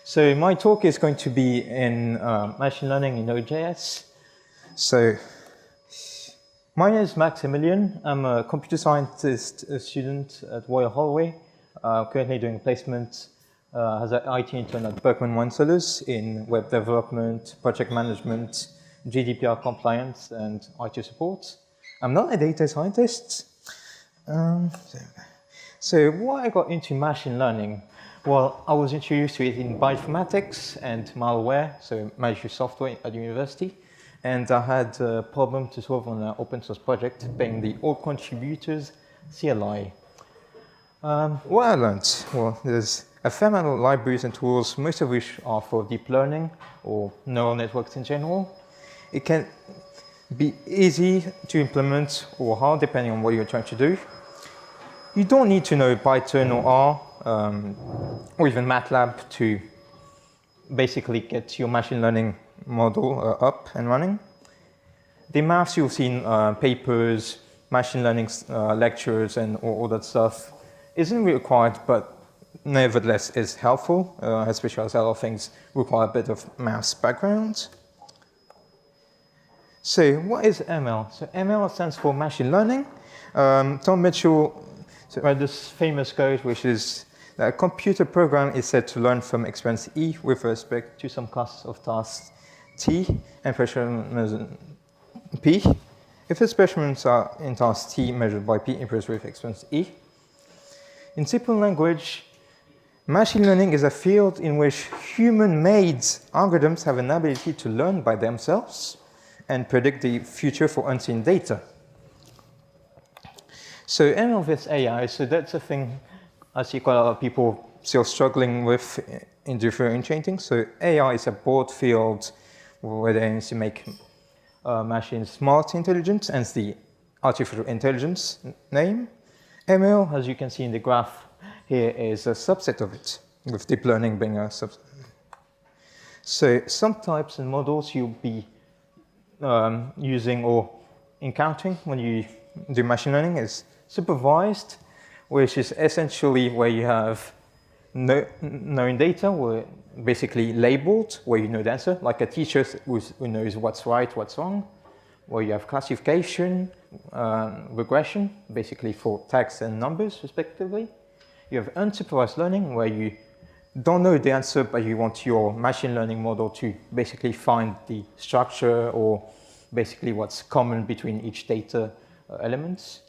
So my talk is going to be in machine learning in NodeJS. So my name is Maximilian. I'm a computer scientist student at Royal Holloway. Currently doing a placement as an IT intern at Berkman One-Sellers in web development, project management, GDPR compliance, and IT support. I'm not a data scientist. So why I got into machine learning? Well, I was introduced to it in bioinformatics and malware, so malicious software at university. And I had a problem to solve on an open source project, paying the all contributors CLI. What I learned? Well, there's a fair amount of libraries and tools, most of which are for deep learning or neural networks in general. It can be easy to implement or hard, depending on what you're trying to do. You don't need to know Python or R, or even MATLAB to basically get your machine learning model up and running. The maths you've seen, papers, machine learning lectures, and all that stuff isn't required, but nevertheless is helpful, especially as a lot of things require a bit of maths background. So what is ML? So ML stands for machine learning. Tom Mitchell read this famous quote, which is that a computer program is said to learn from experience E with respect to some class of tasks T and pressure P. If the experiments are in task T measured by P improves with experience E. In simple language, machine learning is a field in which human-made algorithms have an ability to learn by themselves and predict the future for unseen data. So ML vs AI, so that's a thing I see quite a lot of people still struggling with in differentiating. So AI is a broad field where they aim to make machines smart intelligent, hence the artificial intelligence name. ML, as you can see in the graph here, is a subset of it, with deep learning being a subset. So some types and models you'll be using or encountering when you do machine learning is supervised, which is essentially where you have known data, where basically labeled, where you know the answer, like a teacher who knows what's right, what's wrong, where you have classification, regression, basically for text and numbers, respectively. You have unsupervised learning, where you don't know the answer, but you want your machine learning model to basically find the structure or basically what's common between each data elements.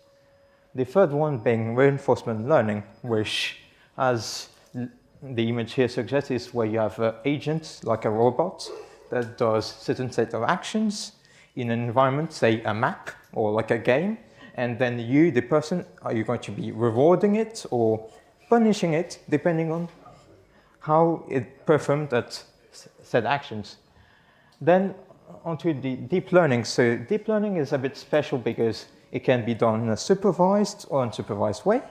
The third one being reinforcement learning, which, as the image here suggests, is where you have an agent, like a robot, that does certain set of actions in an environment, say a map or like a game, and then you, the person, are you going to be rewarding it or punishing it, depending on how it performed that said actions. Then onto the deep learning. So deep learning is a bit special because it can be done in a supervised or unsupervised way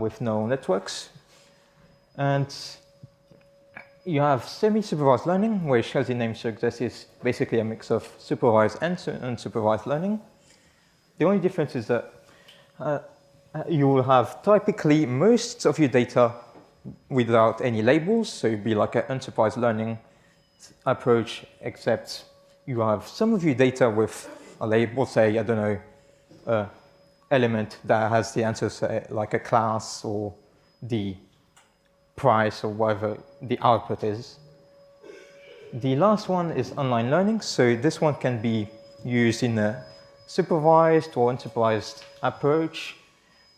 with neural networks. And you have semi-supervised learning, which, as the name suggests, is basically a mix of supervised and unsupervised learning. The only difference is that you will have typically most of your data without any labels, so it'd be like an unsupervised learning approach, except you have some of your data with a label, say, I don't know, element that has the answer, say, like a class or the price or whatever the output is. The last one is online learning, so this one can be used in a supervised or unsupervised approach.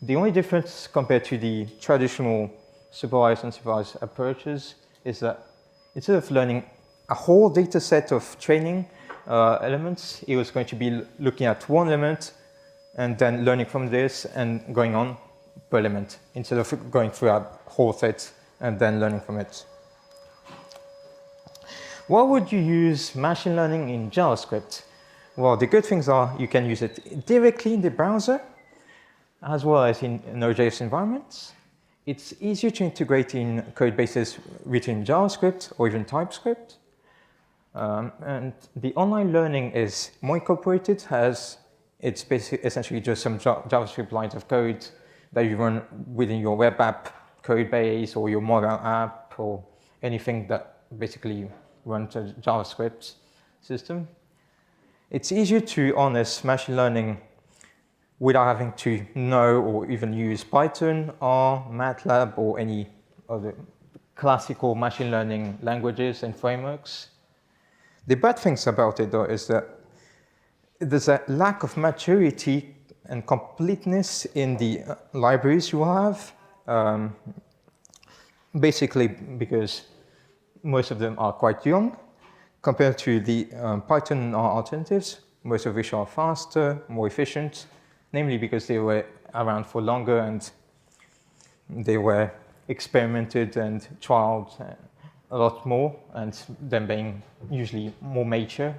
The only difference compared to the traditional supervised and unsupervised approaches is that instead of learning a whole data set of training elements, it was going to be looking at one element and then learning from this and going on per element, instead of going through a whole set and then learning from it. Why would you use machine learning in JavaScript? Well, the good things are you can use it directly in the browser, as well as in NodeJS environments. It's easier to integrate in code bases written in JavaScript or even TypeScript. And the online learning is more incorporated, as it's basically essentially just some JavaScript lines of code that you run within your web app code base or your mobile app or anything that basically runs a JavaScript system. It's easier to harness machine learning without having to know or even use Python, R, MATLAB, or any other classical machine learning languages and frameworks. The bad things about it, though, is that there's a lack of maturity and completeness in the libraries you have, basically because most of them are quite young compared to the Python R alternatives, most of which are faster, more efficient, namely because they were around for longer and they were experimented and trialed a lot more, and them being usually more mature.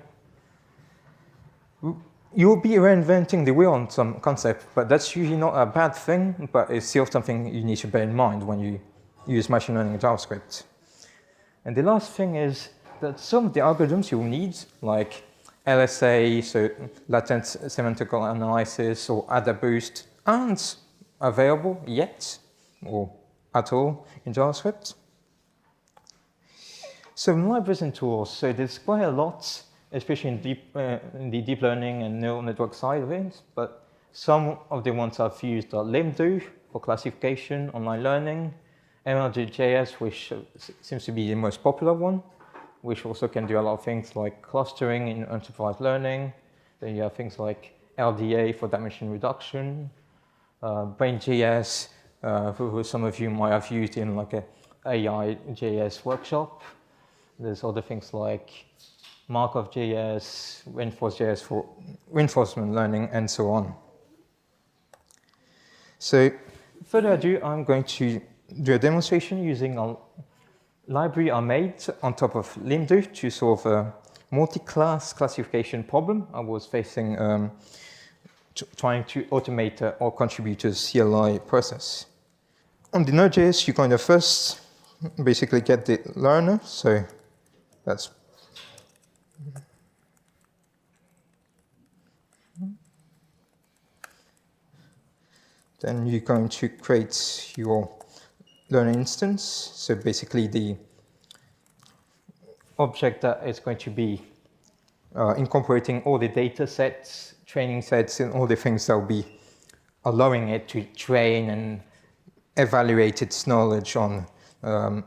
You'll be reinventing the wheel on some concept, but that's usually not a bad thing, but it's still something you need to bear in mind when you use machine learning in JavaScript. And the last thing is that some of the algorithms you'll need, like LSA, so latent semantic analysis, or ADA boost, aren't available yet, or at all, in JavaScript. So libraries and tools, so there's quite a lot, especially in the deep learning and neural network side of it, but some of the ones I've used are limdu for classification, online learning, NodeJS, which seems to be the most popular one, which also can do a lot of things like clustering in unsupervised learning. Then you have things like LDA for dimension reduction, Brain.js, who some of you might have used in like a AI.js workshop. There's other things like Markov.js, Reinforce.js for reinforcement learning, and so on. So, further ado, I'm going to do a demonstration using a library I made on top of limdu to solve a multi-class classification problem I was facing trying to automate all contributors CLI process. On the Node.js, you're going to first basically get the learner, so that's then you're going to create your learner instance, so basically the object that is going to be incorporating all the data sets, training sets, and all the things that will be allowing it to train and evaluate its knowledge on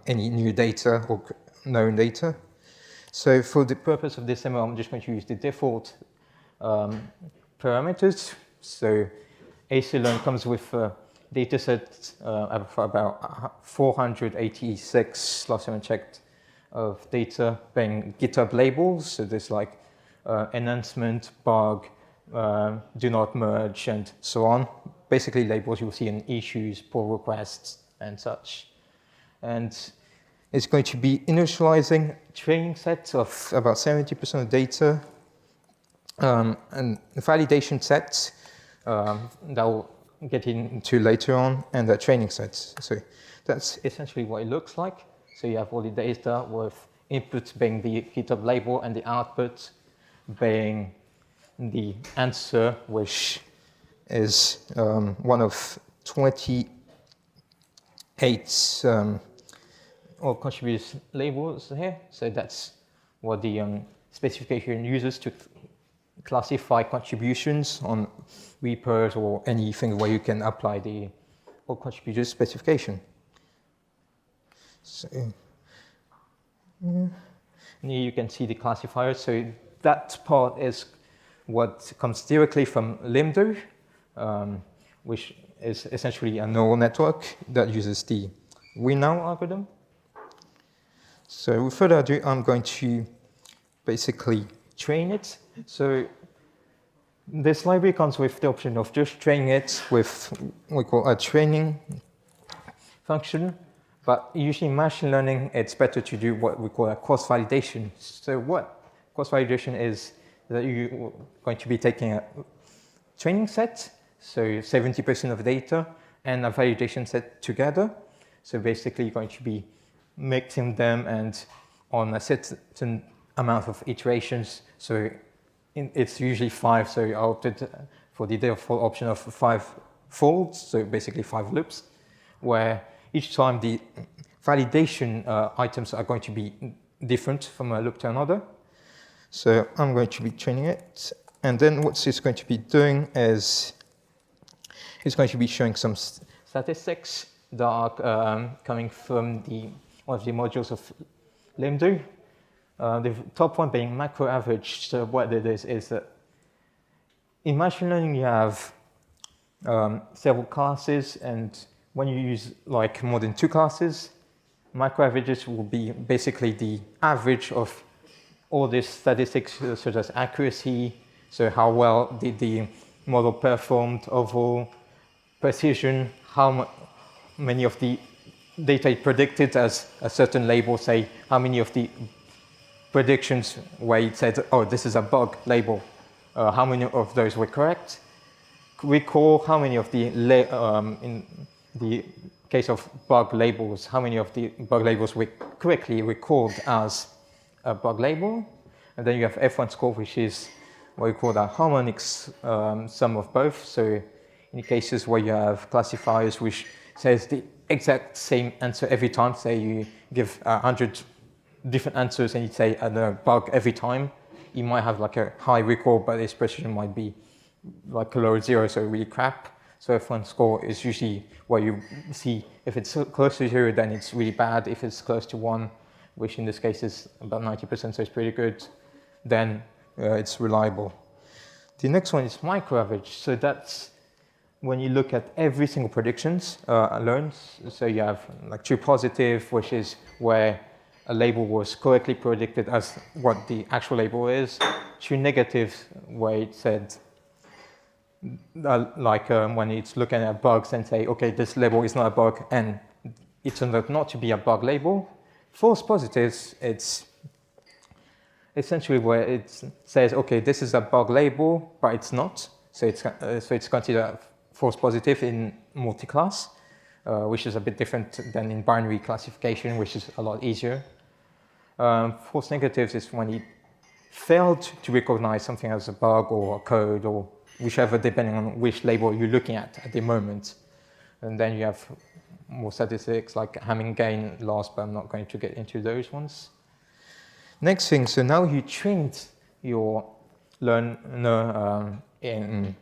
any new data or known data. So for the purpose of this demo, I'm just going to use the default parameters. So ACLearn comes with a dataset of about 486 last time I checked of data being GitHub labels. So there's like enhancement, bug, do not merge, and so on. Basically labels you'll see in issues, pull requests, and such. And it's going to be initializing training sets of about 70% of data and validation sets that will get into later on, and the training sets. So that's essentially what it looks like. So you have all the data with inputs being the GitHub label and the output being the answer, which is one of 28 all contributors labels here. So that's what the specification uses to classify contributions on repos or anything where you can apply the all contributors specification. So here you can see the classifier. So that part is what comes directly from limdu, which is essentially a neural network that uses the WinNow algorithm. So without further ado, I'm going to basically train it. So this library comes with the option of just training it with what we call a training function. But usually in machine learning, it's better to do what we call a cross-validation. So what cross-validation is that you're going to be taking a training set, so 70% of data, and a validation set together. So basically you're going to be mixing them and on a certain amount of iterations. So it's usually 5, so I opted for the default option of 5 folds, so basically 5 loops, where each time the validation items are going to be different from a loop to another. So I'm going to be training it. And then what it's going to be doing is it's going to be showing some statistics that are coming from one of the modules of limdu. The top one being macro average. So what it is that in machine learning you have several classes, and when you use like more than 2 classes, macro averages will be basically the average of all these statistics, such as accuracy, so how well did the model performed overall, precision, how many of the data it predicted as a certain label, say how many of the predictions where it said, oh, this is a bug label, how many of those were correct. Recall how many of the, in the case of bug labels, how many of the bug labels were correctly recalled as a bug label. And then you have F1 score, which is what we call the harmonic sum of both. So in cases where you have classifiers which says the exact same answer every time, say you give 100 different answers and you say a bug every time, you might have like a high recall, but its precision might be like a lower 0, so really crap. So F1 score is usually where you see if it's close to 0, then it's really bad. If it's close to 1, which in this case is about 90%, so it's pretty good, then it's reliable. The next one is micro average. So that's when you look at every single predictions alone. So you have like true positive, which is where a label was correctly predicted as what the actual label is. True negative, where it said, when it's looking at bugs and say, okay, this label is not a bug, and it turned out not to be a bug label. False positives, it's essentially where it says, okay, this is a bug label, but it's not. So it's considered false positive in multi-class, which is a bit different than in binary classification, which is a lot easier. False negatives is when it failed to recognize something as a bug or a code or whichever, depending on which label you're looking at the moment. And then you have more statistics like Hamming gain, loss, but I'm not going to get into those ones. Next thing, so now you trained your learner in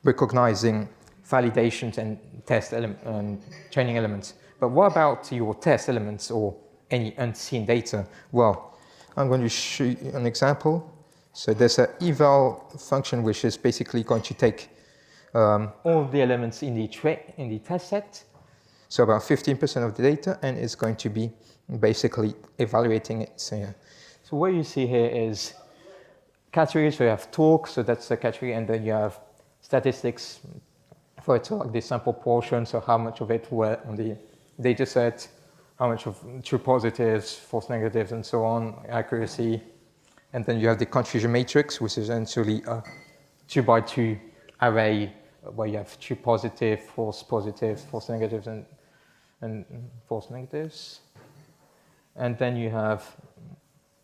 recognizing validations and training elements. But what about your test elements or any unseen data? Well, I'm going to show you an example. So there's an eval function which is basically going to take all the elements in the test set, so about 15% of the data, and it's going to be basically evaluating it. So, yeah. So what you see here is categories. So you have talk, so that's the category, and then you have statistics for it, so like the sample portion, so how much of it were on the data set, how much of true positives, false negatives, and so on, accuracy. And then you have the confusion matrix, which is essentially a 2x2 array where you have true positive, false negatives, and false negatives. And then you have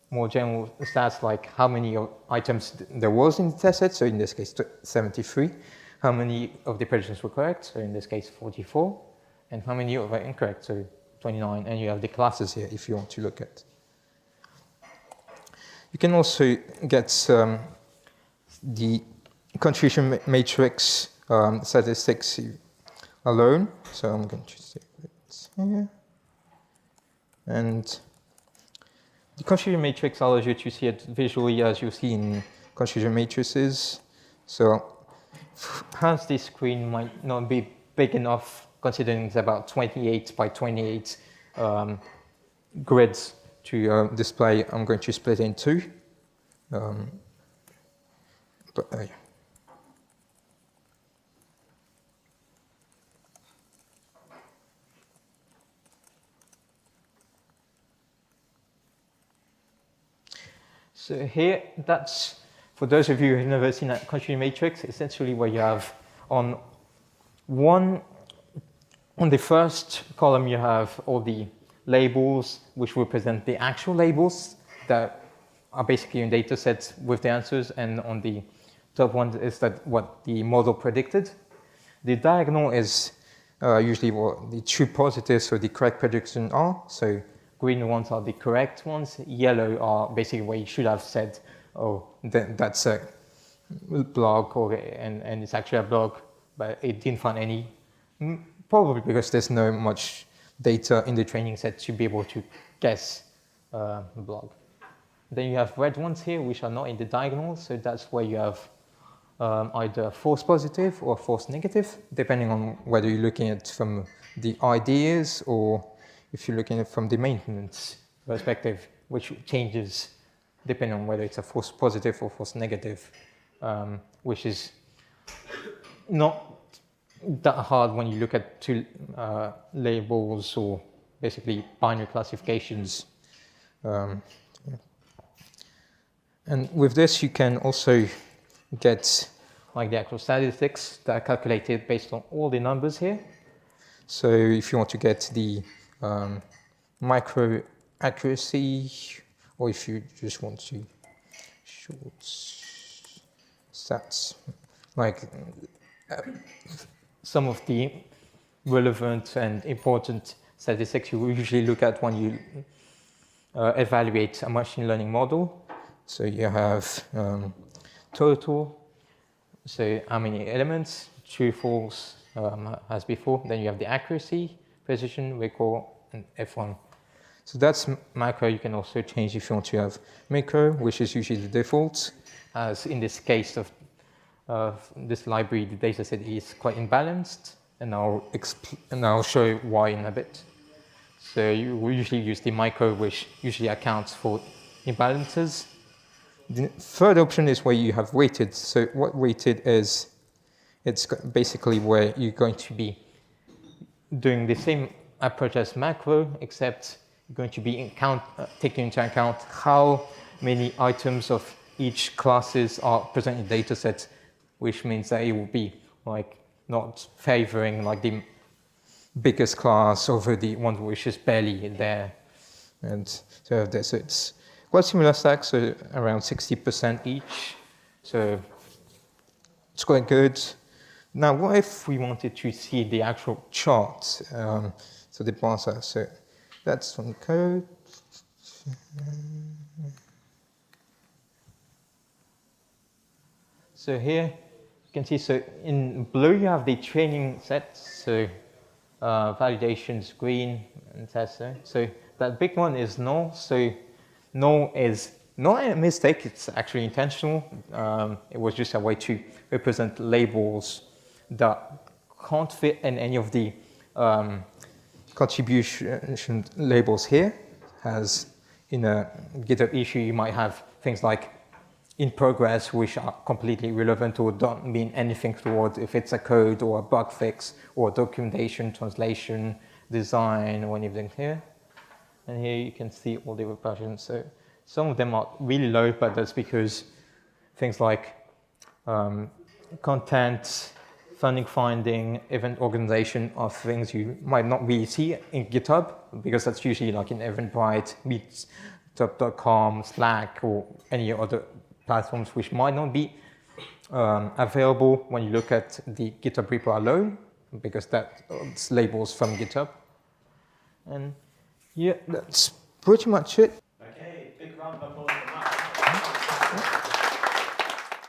more general stats like how many items there was in the test set, so in this case 73. How many of the predictions were correct, so in this case 44. And how many were incorrect, so 29. And you have the classes here if you want to look at. You can also get the confusion matrix statistics alone. So I'm going to save it here. And the confusion matrix allows you to see it visually as you see in confusion matrices. So perhaps this screen might not be big enough, considering it's about 28 by 28 grids to display. I'm going to split it in two. Yeah. So here, that's, for those of you who've never seen that confusion matrix, essentially where you have on the first column you have all the labels which represent the actual labels that are basically in data sets with the answers, and on the top one is that what the model predicted. The diagonal is usually what the true positives or the correct predictions are. So green ones are the correct ones. Yellow are basically where you should have said, oh, that's a blog, and it's actually a blog, but it didn't find any. Probably because there's no much data in the training set to be able to guess blog. Then you have red ones here, which are not in the diagonal. So that's where you have either false positive or false negative, depending on whether you're looking at it from the ideas or if you're looking at it from the maintenance perspective, which changes depending on whether it's a false positive or false negative, which is not that hard when you look at two labels or basically binary classifications. And with this, you can also get like the actual statistics that are calculated based on all the numbers here. So if you want to get the micro accuracy, or if you just want to short stats, like some of the relevant and important statistics you usually look at when you evaluate a machine learning model. So you have total, so how many elements, true, false, as before. Then you have the accuracy, precision, recall, and F1. So that's macro. You can also change if you want to have micro, which is usually the default. As in this case of this library, the data set is quite imbalanced, and I'll show you why in a bit. So you will usually use the micro, which usually accounts for imbalances. The third option is where you have weighted. So what weighted is, it's basically where you're going to be doing the same approach as macro, except you're going to be taking into account how many items of each classes are present in data sets, which means that it will be like not favoring like the biggest class over the one which is barely there. And so it's quite similar stack, so around 60% each. So it's quite good. Now, what if we wanted to see the actual chart? So the parser, so that's from code. So here you can see, so in blue you have the training set, so validations green and tester. So that big one is null. So null is not a mistake, it's actually intentional. It was just a way to represent labels that can't fit in any of the contribution labels here. As in a GitHub issue, you might have things like in progress, which are completely irrelevant or don't mean anything towards if it's a code or a bug fix or documentation, translation, design, or anything here. And here you can see all the repercussions. So some of them are really low, but that's because things like content, funding finding, event organization are things you might not really see in GitHub, because that's usually like in Eventbrite, meetup.com, Slack, or any other platforms which might not be available when you look at the GitHub repo alone, because that's labels from GitHub. And yeah, that's pretty much it. Okay, big round of applause.